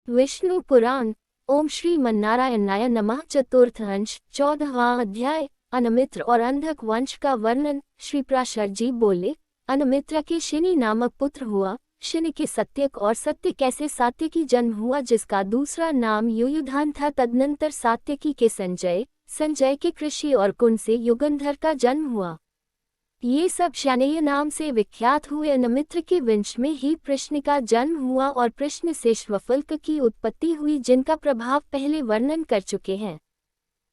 विष्णु पुराण। ओम श्री मन्नारायणाय नमः। चतुर्थ अंश 14वां अध्याय। अनमित्र और अंधक वंश का वर्णन। श्री प्राशर जी बोले, अनमित्र के शिनि नामक पुत्र हुआ। शिनि के सत्यक और सत्यक से सात्यकी जन्म हुआ, जिसका दूसरा नाम युयुधान था। तदनंतर सात्यकी के संजय, संजय के कृषि और कुंड से युगंधर का जन्म हुआ। ये सब शनैय नाम से विख्यात हुए। अनमित्र के वंश में ही प्रश्न का जन्म हुआ और प्रश्न से श्वफल्क की उत्पत्ति हुई, जिनका प्रभाव पहले वर्णन कर चुके हैं।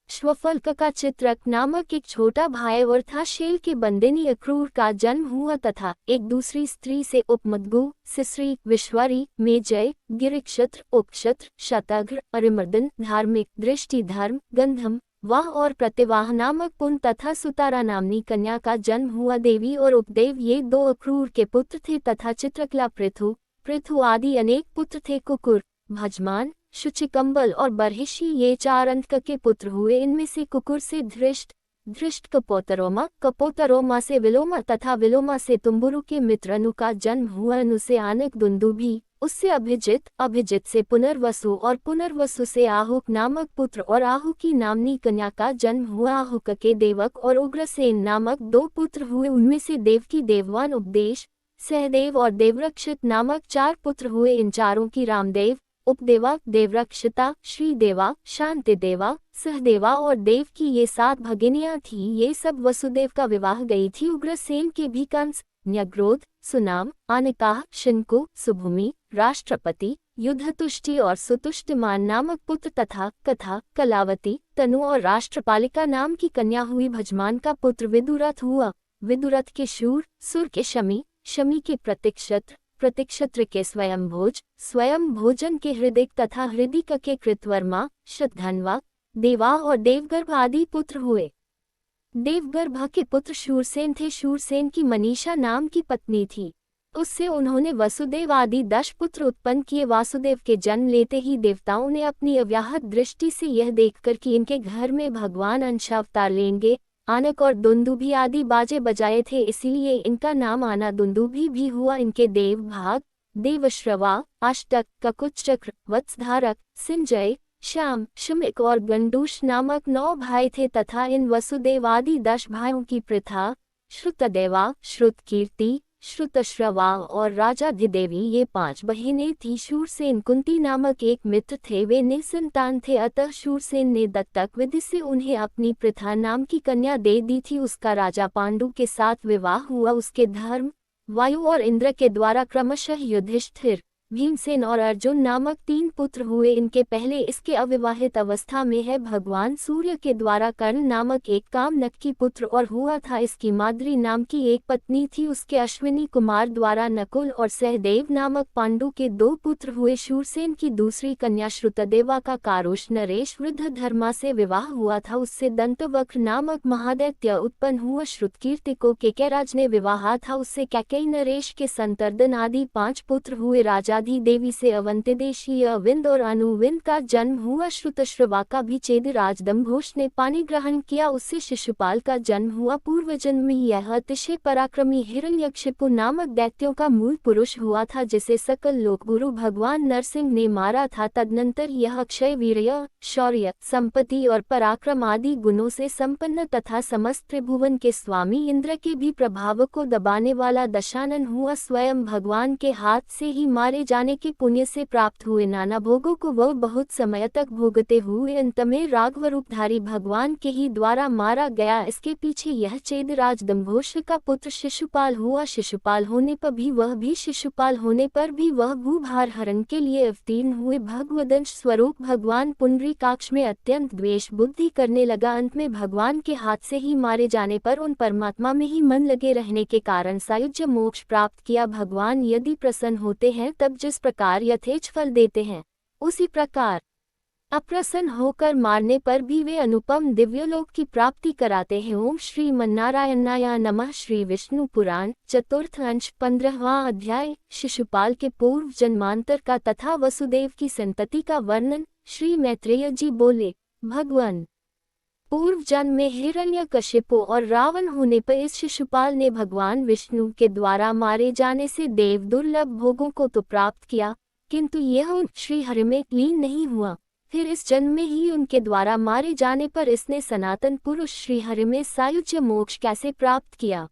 श्वफल्क का चित्रक नामक एक छोटा भाई और था। शेल के बंदिनी अक्रूर का जन्म हुआ तथा एक दूसरी स्त्री से उपमद्गु, सिसरी, विश्वारी, मेजय, गिरिक्षत्र, उपक्षत्र, शतघ्र, अरिमर्दन, धार्मिक, दृष्टिधर्म, गंधम, वाह और प्रतिवाह नामक पुन तथा सुतारा नामनी कन्या का जन्म हुआ। देवी और उपदेव ये दो अक्रूर के पुत्र थे तथा चित्रकला, पृथु आदि अनेक पुत्र थे। कुकुर, भजमान, शुचिकंबल और बर्हिषी ये चार अंक के पुत्र हुए। इनमें से कुकुर से धृष्ट कपोतरोमा, कपोतरोमा से विलोमा तथा विलोमा से तुम्बुरु के मित्र अनु का जन्म हुआ। अनु से आनक दुंदुभी, उससे अभिजित, अभिजित से पुनर्वसु और पुनर्वसु से आहुक नामक पुत्र और आहु की नामनी कन्या का जन्म हुआ। आहुक के देवक और उग्रसेन नामक दो पुत्र हुए। उनमें से देवकी, देववान, उपदेश, सहदेव और देवरक्षित नामक चार पुत्र हुए। इन चारों की रामदेव, उपदेवा, देवरक्षिता, श्रीदेवा, शांतिदेवा, सहदेवा और देव की ये 7 भगिनियां थीं। ये सब वसुदेव का विवाह गई थी। उग्रसेन के भी कंस, न्यग्रोध, सुनाम, आनकाह, शंकु, सुभूमि, राष्ट्रपति, युद्धतुष्टि और सुतुष्टिमान नामक पुत्र तथा कथा, कलावती, तनु और राष्ट्रपालिका नाम की कन्या हुई। भजमान का पुत्र विदुरथ हुआ। विदुरथ के शूर, सुर के शमी, शमी के प्रतीक्षत्र, प्रतीक्षत्र के स्वयंभोज, स्वयंभोजन के हृदिक तथा हृदिक के कृतवर्मा, शतधन्वा, देवा और देवगर्भ आदि पुत्र हुए। देवगर्भ के पुत्र शूरसेन थे। शूरसेन की मनीषा नाम की पत्नी थी। उससे उन्होंने वसुदेव आदि 10 पुत्र उत्पन्न किए। वासुदेव के जन्म लेते ही देवताओं ने अपनी अव्याहत दृष्टि से यह देखकर कि इनके घर में भगवान अंशावतार लेंगे, आनक और दुंदुभी आदि बाजे बजाए थे, इसीलिए इनका नाम आना दुंदुभी भी हुआ। इनके देव भाग, देवश्रवा, अष्टक, ककुचक्र, वत्सधारक, सिंजय, श्याम, शमिक और गंडूष नामक 9 भाई थे तथा इन वसुदेव आदि 10 भाइयों की प्रथा श्रुतदेवा, श्रुतकीर्ति, श्रुतश्रवा और राजाधिदेवी ये 5 बहिनें थीं। शूरसेन कुंती नामक एक मित्र थे। वे निसंतान थे, अतः शूरसेन ने दत्तक विधि से उन्हें अपनी प्रथा नाम की कन्या दे दी थी। उसका राजा पांडु के साथ विवाह हुआ। उसके धर्म, वायु और इंद्र के द्वारा क्रमशः युधिष्ठिर, भीमसेन और अर्जुन नामक 3 पुत्र हुए। इनके पहले इसके अविवाहित अवस्था में है भगवान सूर्य के द्वारा कर्ण नामक एक कामनक की पुत्र और हुआ था। इसकी माद्री नाम की एक पत्नी थी। उसके अश्विनी कुमार द्वारा नकुल और सहदेव नामक पांडु के 2 पुत्र हुए। शूरसेन की दूसरी कन्या श्रुतदेवा का कारुष नरेश वृद्धधर्मा से विवाह हुआ था। उससे दंतवक्र नामक महादैत्य उत्पन्न हुआ। श्रुतकीर्ति को केकैराज ने विवाह था। उससे कैकेयी नरेश के संतर्दन आदि 5 पुत्र हुए। राजा देवी से अवंतिदेशीय अविंद और अनुविंद का जन्म हुआ। श्रुतश्रवा का भी चेदिराज दंभोष ने पानी ग्रहण किया। उससे शिशुपाल का जन्म हुआ। पूर्व जन्म में यह अतिशय पराक्रमी हिरण्यकशिपु नामक दैत्यों का मूल पुरुष हुआ था, जिसे सकल लोकगुरु भगवान नरसिंह ने मारा था। तदनंतर यह अक्षय वीर्य, शौर्य, संपत्ति और पराक्रम आदि गुणों से संपन्न तथा समस्त त्रिभुवन के स्वामी इंद्र के भी प्रभाव को दबाने वाला दशानन हुआ। स्वयं भगवान के हाथ से ही मारे जाने के पुण्य से प्राप्त हुए नाना भोगों को वह बहुत समय तक भोगते हुए अंत में राघव रूपधारी भगवान के ही द्वारा मारा गया। इसके पीछे यह चेदिराज दंभोष का पुत्र शिशुपाल हुआ। शिशुपाल होने पर भी वह भूभार हरण के लिए अवतीर्ण हुए। भगवदंश स्वरूप भगवान पुंडरीकाक्ष में अत्यंत द्वेष बुद्धि करने लगा। अंत में भगवान के हाथ से ही मारे जाने पर उन परमात्मा में ही मन लगे रहने के कारण सायुज्य मोक्ष प्राप्त किया। भगवान यदि प्रसन्न होते हैं तब जिस प्रकार यथेच्छ फल देते हैं, उसी प्रकार अप्रसन्न होकर मारने पर भी वे अनुपम दिव्यलोक की प्राप्ति कराते हैं। ओम श्री मन्नारायणाय नमः। श्री विष्णु पुराण चतुर्थ अंश 15वां अध्याय। शिशुपाल के पूर्व जन्मांतर का तथा वसुदेव की संतति का वर्णन। श्री मैत्रेय जी बोले, भगवान पूर्व जन्म में हिरण्यकशिपु और रावण होने पर इस शिशुपाल ने भगवान विष्णु के द्वारा मारे जाने से देव दुर्लभ भोगों को तो प्राप्त किया, किंतु यह उन श्रीहरि में लीन नहीं हुआ। फिर इस जन्म में ही उनके द्वारा मारे जाने पर इसने सनातन पुरुष श्रीहरि में सायुज्य मोक्ष कैसे प्राप्त किया।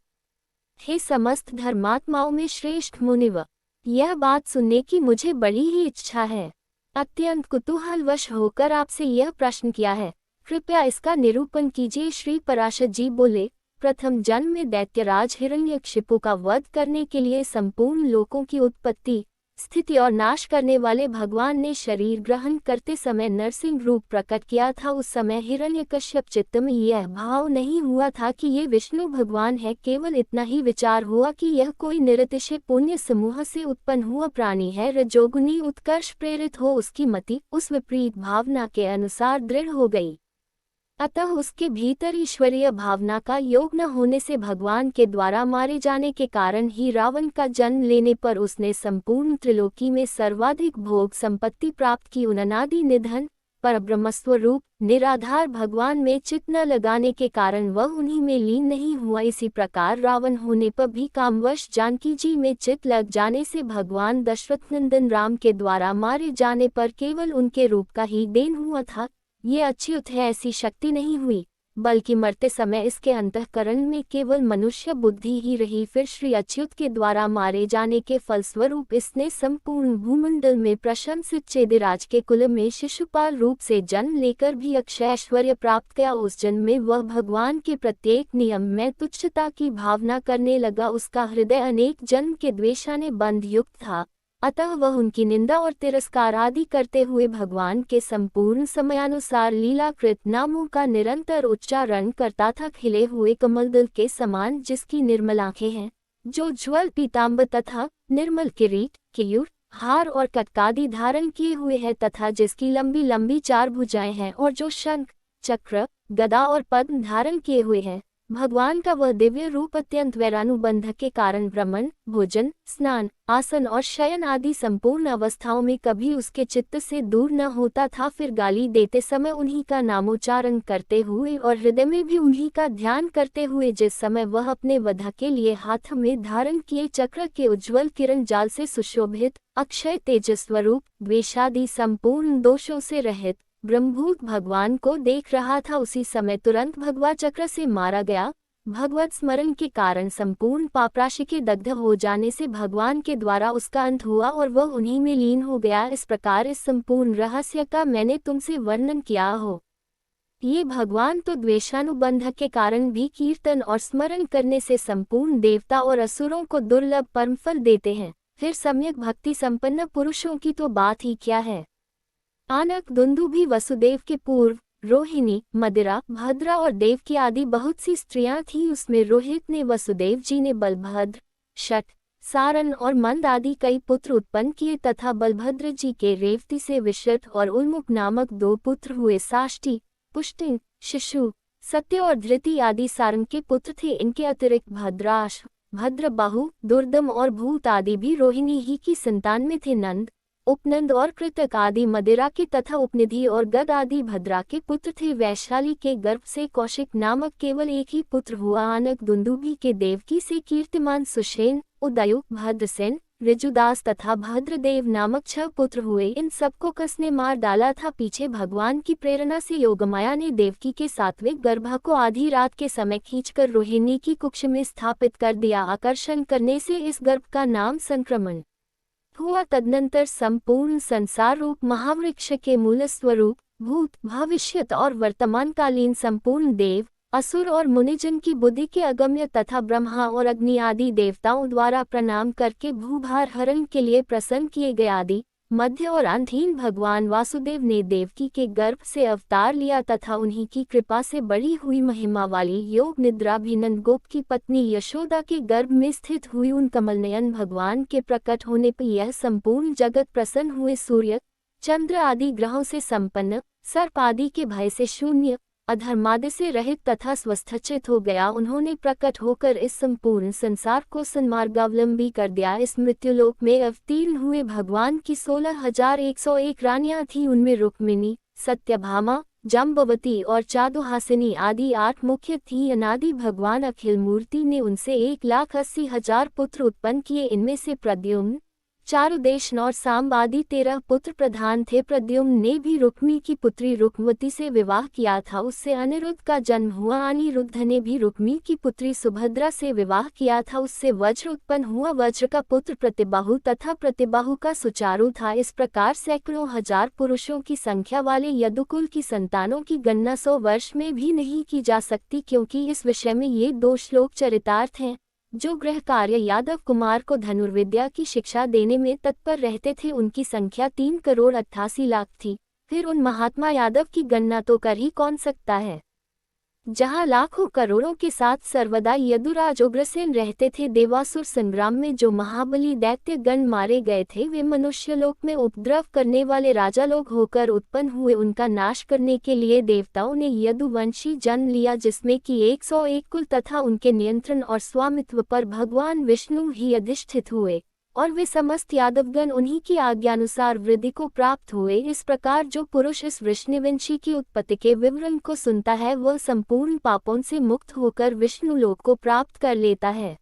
हे समस्त धर्मात्माओं में श्रेष्ठ मुनिव, यह बात सुनने की मुझे बड़ी ही इच्छा है। अत्यंत कुतूहलवश होकर आपसे यह प्रश्न किया है, कृपया इसका निरूपण कीजिए। श्री पराशर जी बोले, प्रथम जन्म में दैत्यराज हिरण्यकशिपु का वध करने के लिए संपूर्ण लोकों की उत्पत्ति, स्थिति और नाश करने वाले भगवान ने शरीर ग्रहण करते समय नरसिंह रूप प्रकट किया था। उस समय हिरण्यकश्यप चित्त में यह भाव नहीं हुआ था कि ये विष्णु भगवान है। केवल इतना ही विचार हुआ कि यह कोई निरतिशय पुण्य समूह से उत्पन्न हुआ प्राणी है। रजोगुनी उत्कर्ष प्रेरित हो उसकी मति उस विपरीत भावना के अनुसार दृढ़ हो गई। अतः उसके भीतर ईश्वरीय भावना का योग न होने से भगवान के द्वारा मारे जाने के कारण ही रावण का जन्म लेने पर उसने संपूर्ण त्रिलोकी में सर्वाधिक भोग संपत्ति प्राप्त की। अनादि निधन परब्रह्मस्वरूप निराधार भगवान में चित्त न लगाने के कारण वह उन्हीं में लीन नहीं हुआ। इसी प्रकार रावण होने पर भी कामवश जानकी जी में चित्त लग जाने से भगवान दशरथ नंदन राम के द्वारा मारे जाने पर केवल उनके रूप का ही देन हुआ था। ये अच्युत है ऐसी शक्ति नहीं हुई, बल्कि मरते समय इसके अंतःकरण में केवल मनुष्य बुद्धि ही रही। फिर श्री अच्युत के द्वारा मारे जाने के फलस्वरूप इसने संपूर्ण भूमंडल में प्रशंसित चेदिराज के कुल में शिशुपाल रूप से जन्म लेकर भी अक्षय ऐश्वर्य प्राप्त किया। उस जन्म में वह भगवान के प्रत्येक नियम में तुच्छता की भावना करने लगा। उसका हृदय अनेक जन्म के द्वेषाने बंध युक्त था, अतः वह उनकी निंदा और तिरस्कार आदि करते हुए भगवान के संपूर्ण समयानुसार लीलाकृत नामों का निरंतर उच्चारण करता था। खिले हुए कमलदल के समान जिसकी निर्मल आंखें हैं, जो ज्वल पीताम्बर तथा निर्मल किरीट, केयूर, हार और कटकादि धारण किए हुए है, तथा जिसकी लंबी लंबी चार भुजाएं हैं और जो शंख, चक्र, गदा और पद्म धारण किए हुए है। भगवान का वह दिव्य रूप अत्यंत वैरानुबंध के कारण भ्रमण, भोजन, स्नान, आसन और शयन आदि संपूर्ण अवस्थाओं में कभी उसके चित्त से दूर न होता था। फिर गाली देते समय उन्हीं का नामोच्चारण करते हुए और हृदय में भी उन्हीं का ध्यान करते हुए, जिस समय वह अपने वध के लिए हाथ में धारण किए चक्र के उज्ज्वल किरण जाल से सुशोभित अक्षय तेजस स्वरूप द्वेषादि संपूर्ण दोषों से रहित ब्रह्मभूत भगवान को देख रहा था, उसी समय तुरंत भगवा चक्र से मारा गया। भगवत स्मरण के कारण संपूर्ण पापराशि के दग्ध हो जाने से भगवान के द्वारा उसका अंत हुआ और वह उन्हीं में लीन हो गया। इस प्रकार इस संपूर्ण रहस्य का मैंने तुमसे वर्णन किया हो। ये भगवान तो द्वेषानुबंध के कारण भी कीर्तन और स्मरण करने से संपूर्ण देवता और असुरों को दुर्लभ परमफल देते हैं। फिर सम्यक भक्ति संपन्न पुरुषों की तो बात ही क्या है। आनक दुंदुभि वसुदेव के पूर्व रोहिणी, मदिरा, भद्रा और देवकी आदि बहुत सी स्त्रियां थीं। उसमें रोहित ने वसुदेव जी ने बलभद्र, शठ, सारन और मंद आदि कई पुत्र उत्पन्न किए तथा बलभद्र जी के रेवती से विशट और उन्मुख नामक दो पुत्र हुए। साष्टी, पुष्टिन, शिशु, सत्य और धृति आदि सारन के पुत्र थे। इनके अतिरिक्त भद्राश, भद्रबाहु, दुर्दम और भूत आदि भी रोहिणी ही की संतान में थे। नंद, उपनंद और कृतक आदि मदिरा के तथा उपनिधि और गद आदि भद्रा के पुत्र थे। वैशाली के गर्भ से कौशिक नामक केवल एक ही पुत्र हुआ। आनक दुंदुभि के देवकी से कीर्तिमान सुषेण, उदयु, भद्रसेन, ऋजुदास तथा भद्रदेव नामक 6 पुत्र हुए। इन सबको कसने मार डाला था। पीछे भगवान की प्रेरणा से योगमाया ने देवकी के 7वें गर्भ को आधी रात के समय खींचकर रोहिणी की कुक्ष में स्थापित कर दिया। आकर्षण करने से इस गर्भ का नाम संक्रमण हुआ। तदनंतर संपूर्ण संसार रूप महावृक्ष के मूल स्वरूप भूत, भविष्यत और वर्तमान कालीन संपूर्ण देव, असुर और मुनिजन की बुद्धि के अगम्य तथा ब्रह्मा और अग्नि आदि देवताओं द्वारा प्रणाम करके भूभार हरण के लिए प्रसन्न किए गए। आदि मध्य और अंतहीन भगवान वासुदेव ने देवकी के गर्भ से अवतार लिया तथा उन्हीं की कृपा से बढ़ी हुई महिमा वाली योग निद्रा भी नंदगोप की पत्नी यशोदा के गर्भ में स्थित हुई। उन कमलनयन भगवान के प्रकट होने पर यह संपूर्ण जगत प्रसन्न हुए। सूर्य, चंद्र आदि ग्रहों से संपन्न, सर्प आदि के भय से शून्य, अधर्मादि से रहित तथा स्वस्थचित हो गया। उन्होंने प्रकट होकर इस संपूर्ण संसार को सन्मार्गावलंबी कर दिया। इस मृत्युलोक में अवतीर्ण हुए भगवान की 16,101 रानियां थीं। उनमें रुक्मिणी, सत्यभामा, जाम्बवती और चादुहासिनी आदि 8 मुख्य थीं। अनादि भगवान अखिल मूर्ति ने उनसे 1,80,000 पुत्र उत्पन्न किए। इनमें से प्रद्युम्न, चारुदेशन और सांब आदि 13 पुत्र प्रधान थे। प्रद्युम्न ने भी रुक्मी की पुत्री रुक्मवती से विवाह किया था, उससे अनिरुद्ध का जन्म हुआ। अनिरुद्ध ने भी रुक्मी की पुत्री सुभद्रा से विवाह किया था, उससे वज्र उत्पन्न हुआ। वज्र का पुत्र प्रतिबाहु तथा प्रतिबाहु का सुचारु था। इस प्रकार सैकड़ों हजार पुरुषों की संख्या वाले यदुकुल की संतानों की गणना 100 वर्ष में भी नहीं की जा सकती, क्योंकि इस विषय में ये 2 श्लोक चरितार्थ हैं। जो गृह कार्य यादव कुमार को धनुर्विद्या की शिक्षा देने में तत्पर रहते थे, उनकी संख्या 3,88,00,000 थी। फिर उन महात्मा यादव की गणना तो कर ही कौन सकता है। जहाँ लाखों करोड़ों के साथ सर्वदा यदुराज उग्रसेन रहते थे। देवासुर संग्राम में जो महाबली दैत्य गण मारे गए थे, वे मनुष्यलोक में उपद्रव करने वाले राजा लोग होकर उत्पन्न हुए। उनका नाश करने के लिए देवताओं ने यदुवंशी जन्म लिया, जिसमें कि 101 कुल तथा उनके नियंत्रण और स्वामित्व पर भगवान विष्णु ही अधिष्ठित हुए, और वे समस्त यादवगण उन्हीं की आज्ञानुसार वृद्धि को प्राप्त हुए। इस प्रकार जो पुरुष इस वृष्णिवंशी की उत्पत्ति के विवरण को सुनता है, वह संपूर्ण पापों से मुक्त होकर विष्णु लोक को प्राप्त कर लेता है।